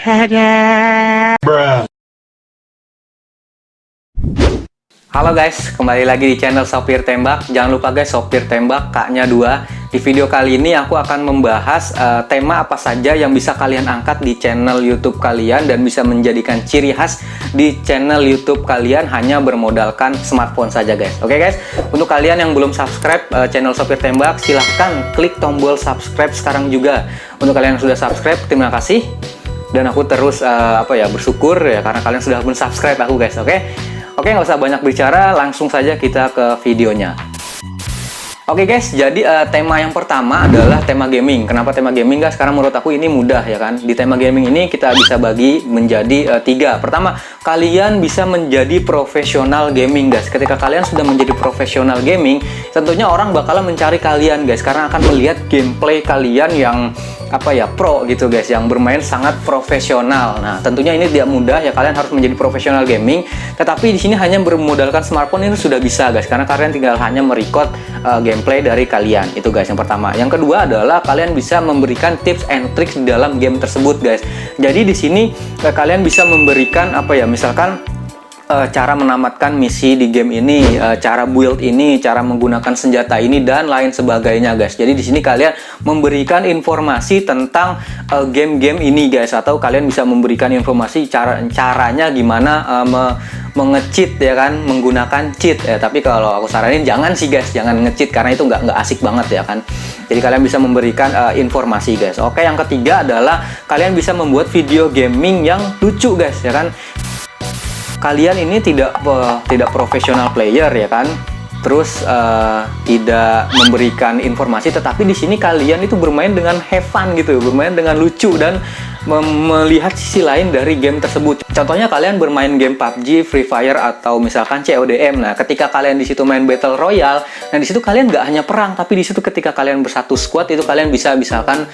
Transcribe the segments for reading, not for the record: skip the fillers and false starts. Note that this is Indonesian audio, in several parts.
Halo guys, kembali lagi di channel Sopir Tembak. Jangan lupa guys, Sopir Tembak K-nya 2. Di video kali ini aku akan membahas tema apa saja yang bisa kalian angkat di channel YouTube kalian dan bisa menjadikan ciri khas di channel YouTube kalian hanya bermodalkan smartphone saja guys. Oke guys, untuk kalian yang belum subscribe channel Sopir Tembak, silahkan klik tombol subscribe sekarang juga. Untuk kalian yang sudah subscribe, terima kasih. Dan aku terus bersyukur ya karena kalian sudah mensubscribe aku guys. Oke, nggak usah banyak bicara, langsung saja kita ke videonya. Oke guys, jadi tema yang pertama adalah tema gaming. Kenapa tema gaming guys? Karena menurut aku ini mudah ya kan. Di tema gaming ini kita bisa bagi menjadi 3. Pertama, kalian bisa menjadi profesional gaming guys. Ketika kalian sudah menjadi profesional gaming, tentunya orang bakalan mencari kalian guys, karena akan melihat gameplay kalian yang pro gitu guys, yang bermain sangat profesional. Nah, tentunya ini tidak mudah ya, kalian harus menjadi profesional gaming. Tetapi di sini hanya bermodalkan smartphone ini sudah bisa guys, karena kalian tinggal hanya merecord gameplay dari kalian. Itu guys yang pertama. Yang kedua adalah kalian bisa memberikan tips and tricks di dalam game tersebut guys. Jadi di sini kalian bisa memberikan misalkan cara menamatkan misi di game ini, cara build ini, cara menggunakan senjata ini dan lain sebagainya guys. Jadi di sini kalian memberikan informasi tentang game-game ini guys, atau kalian bisa memberikan informasi caranya gimana mengecheat ya kan, menggunakan cheat ya. Tapi kalau aku saranin jangan sih guys, jangan ngecheat karena itu nggak asik banget ya kan. Jadi kalian bisa memberikan informasi guys. Oke, yang ketiga adalah kalian bisa membuat video gaming yang lucu guys ya kan. Kalian ini tidak profesional player ya kan, terus tidak memberikan informasi, tetapi di sini kalian itu bermain dengan have fun gitu, bermain dengan lucu dan melihat sisi lain dari game tersebut. Contohnya kalian bermain game PUBG, Free Fire atau misalkan CODM. Nah, ketika kalian di situ main Battle Royale, nah di situ kalian nggak hanya perang, tapi di situ ketika kalian bersatu squad itu kalian bisa misalkan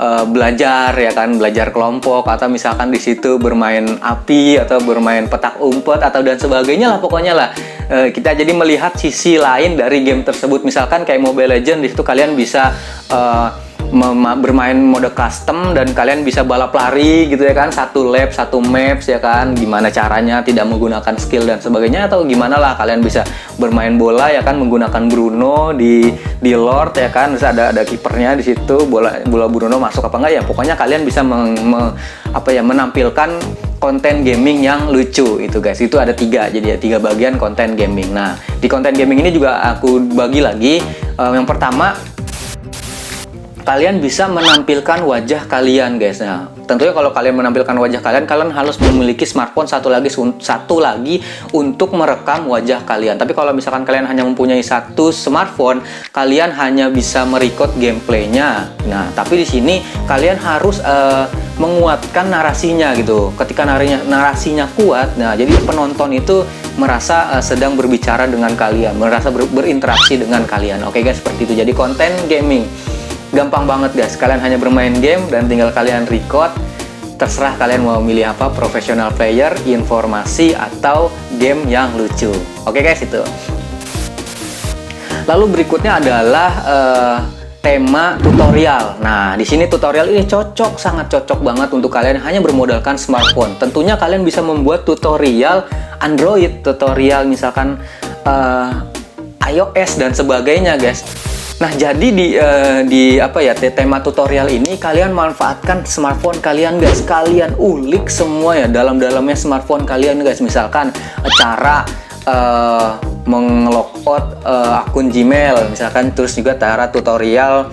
belajar ya kan, belajar kelompok, atau misalkan di situ bermain api atau bermain petak umpet atau dan sebagainya lah, pokoknya lah kita jadi melihat sisi lain dari game tersebut. Misalkan kayak Mobile Legends, di situ kalian bisa bermain mode custom dan kalian bisa balap lari gitu ya kan, satu lap satu maps ya kan, gimana caranya tidak menggunakan skill dan sebagainya, atau gimana lah kalian bisa bermain bola ya kan menggunakan Bruno di Lord ya kan, terus ada kipernya di situ, bola Bruno masuk apa enggak ya, pokoknya kalian bisa menampilkan konten gaming yang lucu itu guys. Itu ada 3, jadi 3 bagian konten gaming. Nah, di konten gaming ini juga aku bagi lagi, yang pertama kalian bisa menampilkan wajah kalian guys. Nah, tentunya kalau kalian menampilkan wajah kalian harus memiliki smartphone satu lagi untuk merekam wajah kalian. Tapi kalau misalkan kalian hanya mempunyai satu smartphone, kalian hanya bisa merecord gameplaynya. Nah, tapi di sini kalian harus menguatkan narasinya gitu. Ketika narasinya kuat, nah jadi penonton itu merasa sedang berbicara dengan kalian, merasa berinteraksi dengan kalian. Oke guys, seperti itu. Jadi konten gaming gampang banget guys, kalian hanya bermain game dan tinggal kalian record. Terserah kalian mau milih apa, professional player, informasi, atau game yang lucu. Oke guys, itu. Lalu berikutnya adalah tema tutorial. Nah, di sini tutorial ini sangat cocok banget untuk kalian hanya bermodalkan smartphone. Tentunya kalian bisa membuat tutorial Android, tutorial misalkan iOS dan sebagainya guys. Nah, jadi di tema tutorial ini kalian manfaatkan smartphone kalian guys. Kalian ulik semua ya dalamnya smartphone kalian guys. Misalkan cara mengelogout akun Gmail misalkan, terus juga cara tutorial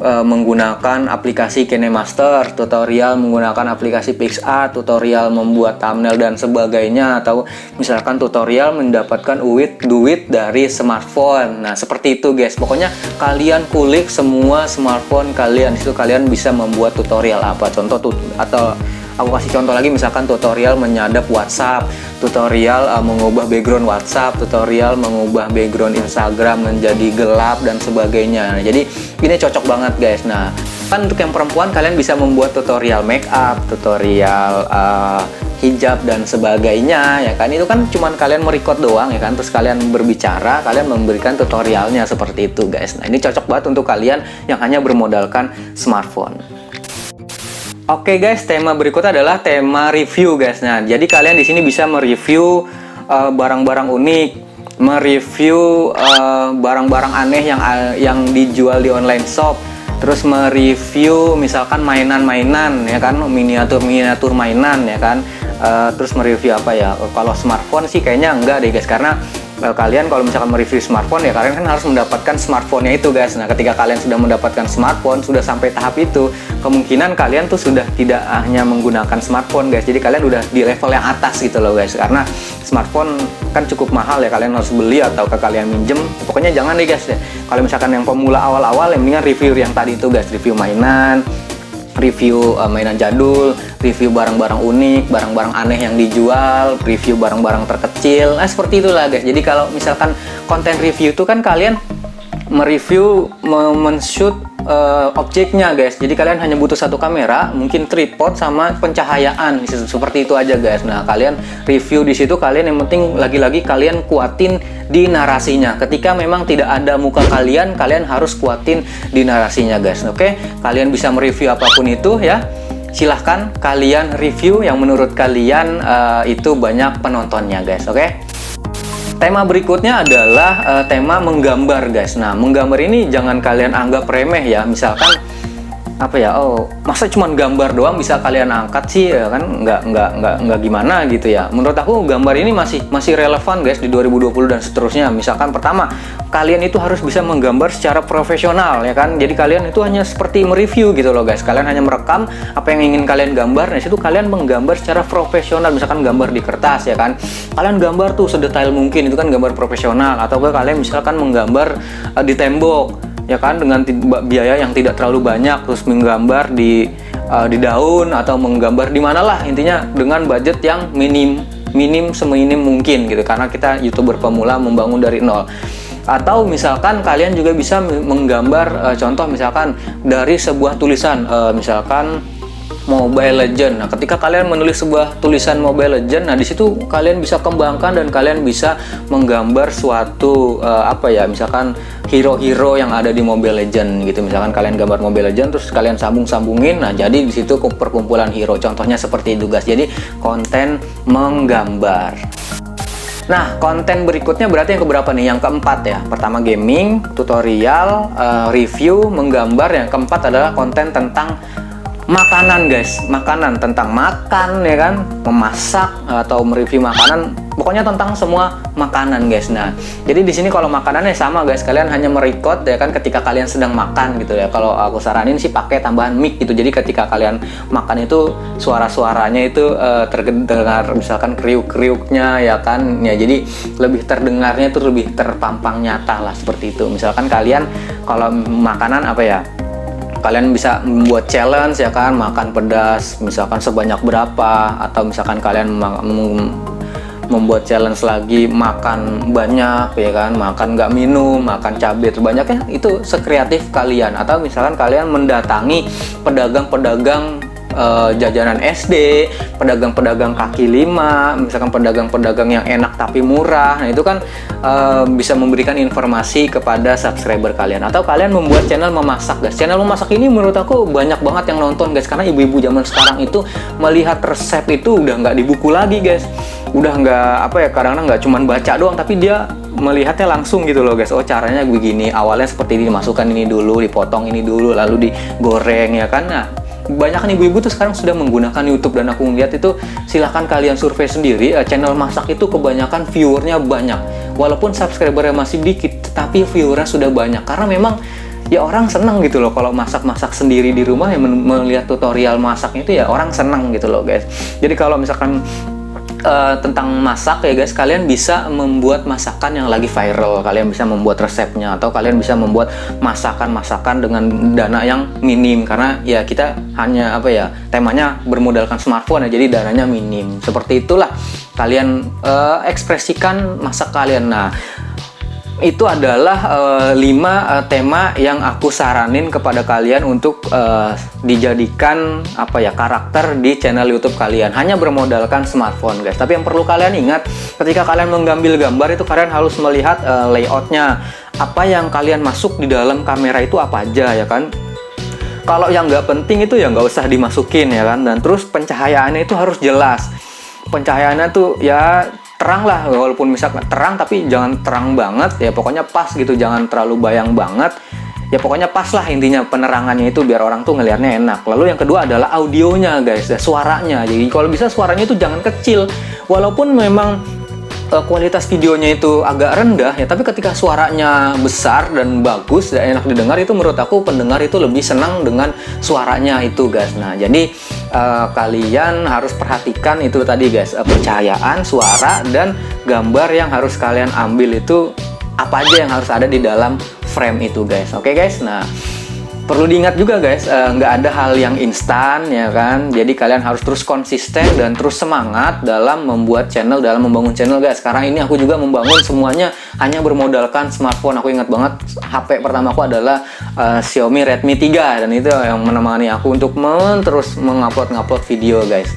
menggunakan aplikasi KineMaster, tutorial menggunakan aplikasi PixArt, tutorial membuat thumbnail dan sebagainya, atau misalkan tutorial mendapatkan duit dari smartphone. Nah, seperti itu guys. Pokoknya kalian kulik semua smartphone kalian, itu kalian bisa membuat tutorial apa. Contoh atau aku kasih contoh lagi, misalkan tutorial menyadap WhatsApp, tutorial mengubah background WhatsApp, tutorial mengubah background Instagram menjadi gelap dan sebagainya. Nah, jadi ini cocok banget guys. Nah, kan untuk yang perempuan kalian bisa membuat tutorial make up, tutorial hijab dan sebagainya ya kan. Itu kan cuman kalian merecord doang ya kan, terus kalian berbicara, kalian memberikan tutorialnya seperti itu guys. Nah, ini cocok banget untuk kalian yang hanya bermodalkan smartphone. Oke guys, tema berikutnya adalah tema review guys. Nah, jadi kalian di sini bisa mereview barang-barang unik, mereview barang-barang aneh yang dijual di online shop, terus mereview misalkan mainan-mainan ya kan, miniatur-miniatur mainan ya kan. Terus mereview apa ya? Kalau smartphone sih kayaknya enggak deh guys, karena kalian kalau misalkan mereview smartphone ya kalian kan harus mendapatkan smartphone-nya itu guys. Nah, ketika kalian sudah mendapatkan smartphone, sudah sampai tahap itu, kemungkinan kalian tuh sudah tidak hanya menggunakan smartphone guys. Jadi kalian udah di level yang atas gitu loh guys. Karena smartphone kan cukup mahal ya, kalian harus beli atau ke kalian minjem. Pokoknya jangan deh guys ya. Kalau misalkan yang pemula awal-awal, yang mendingan review yang tadi itu guys, review mainan, review mainan jadul, review barang-barang unik, barang-barang aneh yang dijual, review barang-barang terkecil. Nah, seperti itulah guys. Jadi kalau misalkan konten review itu kan kalian mereview, men-shoot objeknya guys. Jadi kalian hanya butuh satu kamera, mungkin tripod sama pencahayaan, seperti itu aja guys. Nah, kalian review di situ, kalian yang penting lagi-lagi kalian kuatin di narasinya. Ketika memang tidak ada muka kalian, kalian harus kuatin di narasinya guys. Oke, kalian bisa mereview apapun itu ya. Silahkan kalian review yang menurut kalian itu banyak penontonnya guys. Oke. Tema berikutnya adalah tema menggambar guys. Nah, menggambar ini jangan kalian anggap remeh ya. Misalkan apa ya, oh masa cuma gambar doang bisa kalian angkat sih ya kan, nggak gimana gitu ya. Menurut aku gambar ini masih relevan guys di 2020 dan seterusnya. Misalkan pertama, kalian itu harus bisa menggambar secara profesional ya kan. Jadi kalian itu hanya seperti mereview gitu loh guys. Kalian hanya merekam apa yang ingin kalian gambar. Nah, situ kalian menggambar secara profesional. Misalkan gambar di kertas ya kan, kalian gambar tuh sedetail mungkin, itu kan gambar profesional. Atau kalian misalkan menggambar di tembok ya kan, dengan biaya yang tidak terlalu banyak, terus menggambar di daun atau menggambar di mana lah, intinya dengan budget yang minim seminim mungkin gitu, karena kita YouTuber pemula membangun dari nol. Atau misalkan kalian juga bisa menggambar contoh misalkan dari sebuah tulisan misalkan Mobile Legend. Nah, ketika kalian menulis sebuah tulisan Mobile Legend, nah di situ kalian bisa kembangkan dan kalian bisa menggambar suatu apa ya, misalkan hero-hero yang ada di Mobile Legend gitu. Misalkan kalian gambar Mobile Legend terus kalian sambung-sambungin. Nah, jadi di situ perkumpulan hero. Contohnya seperti itu guys. Jadi konten menggambar. Nah, konten berikutnya berarti yang keberapa nih? Yang keempat ya. Pertama gaming, tutorial, review, menggambar. Yang keempat adalah konten tentang makanan guys, makanan, tentang makan ya kan, memasak atau mereview makanan, pokoknya tentang semua makanan guys. Nah, jadi di sini kalau makanannya sama guys, kalian hanya merecord ya kan ketika kalian sedang makan gitu ya. Kalau aku saranin sih pakai tambahan mic gitu. Jadi ketika kalian makan itu suara-suaranya itu terdengar, misalkan kriuk-kriuknya ya kan. Ya, jadi lebih terdengarnya itu lebih terpampang nyata lah seperti itu. Misalkan kalian kalau makanan apa ya, kalian bisa membuat challenge ya kan, makan pedas misalkan sebanyak berapa, atau misalkan kalian membuat challenge lagi makan banyak ya kan, makan nggak minum, makan cabai terbanyak ya, itu sekreatif kalian. Atau misalkan kalian mendatangi pedagang-pedagang jajanan SD, pedagang-pedagang kaki lima, misalkan pedagang-pedagang yang enak tapi murah. Nah, itu kan bisa memberikan informasi kepada subscriber kalian. Atau kalian membuat channel memasak guys. Channel memasak ini menurut aku banyak banget yang nonton guys, karena ibu-ibu zaman sekarang itu melihat resep itu udah nggak di buku lagi guys, udah nggak apa ya, kadang-kadang nggak cuman baca doang, tapi dia melihatnya langsung gitu loh guys. Oh, caranya begini, awalnya seperti ini, dimasukkan ini dulu, dipotong ini dulu, lalu digoreng ya kan. Nah, banyak ibu-ibu tuh sekarang sudah menggunakan YouTube, dan aku ngeliat itu, silahkan kalian survei sendiri, channel masak itu kebanyakan viewernya banyak, walaupun subscribernya masih dikit, tapi viewernya sudah banyak, karena memang ya orang seneng gitu loh kalau masak-masak sendiri di rumah, ya melihat tutorial masaknya itu ya orang seneng gitu loh guys. Jadi kalau misalkan tentang masak ya guys, kalian bisa membuat masakan yang lagi viral, kalian bisa membuat resepnya, atau kalian bisa membuat masakan-masakan dengan dana yang minim, karena ya kita hanya apa ya, temanya bermodalkan smartphone ya, jadi dananya minim. Seperti itulah kalian ekspresikan masak kalian. Nah, itu adalah 5 tema yang aku saranin kepada kalian untuk dijadikan apa ya, karakter di channel YouTube kalian, hanya bermodalkan smartphone guys. Tapi yang perlu kalian ingat, ketika kalian mengambil gambar itu kalian harus melihat layoutnya, apa yang kalian masuk di dalam kamera itu apa aja ya kan. Kalau yang nggak penting itu ya nggak usah dimasukin ya kan. Dan terus pencahayaannya itu harus jelas. Pencahayaannya tuh ya terang lah, walaupun misalkan terang tapi jangan terang banget ya, pokoknya pas gitu, jangan terlalu bayang banget ya, pokoknya pas lah intinya penerangannya itu biar orang tuh ngelihatnya enak. Lalu yang kedua adalah audionya guys, ya, suaranya. Jadi kalau bisa suaranya itu jangan kecil, walaupun memang kualitas videonya itu agak rendah ya, tapi ketika suaranya besar dan bagus dan enak didengar, itu menurut aku pendengar itu lebih senang dengan suaranya itu guys. Nah jadi kalian harus perhatikan itu tadi guys, pencahayaan, suara, dan gambar yang harus kalian ambil itu apa aja yang harus ada di dalam frame itu guys. Oke guys, nah perlu diingat juga guys, nggak ada hal yang instan ya kan. Jadi kalian harus terus konsisten dan terus semangat dalam membuat channel, dalam membangun channel guys. Sekarang ini aku juga membangun semuanya hanya bermodalkan smartphone. Aku ingat banget HP pertama aku adalah Xiaomi Redmi 3, dan itu yang menemani aku untuk terus mengupload video guys.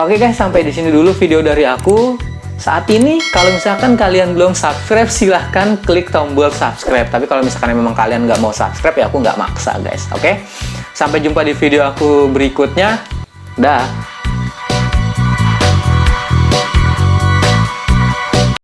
Oke guys, sampai di sini dulu video dari aku. Saat ini kalau misalkan kalian belum subscribe, silahkan klik tombol subscribe. Tapi kalau misalkan memang kalian nggak mau subscribe ya aku nggak maksa guys. Oke, sampai jumpa di video aku berikutnya. Dah.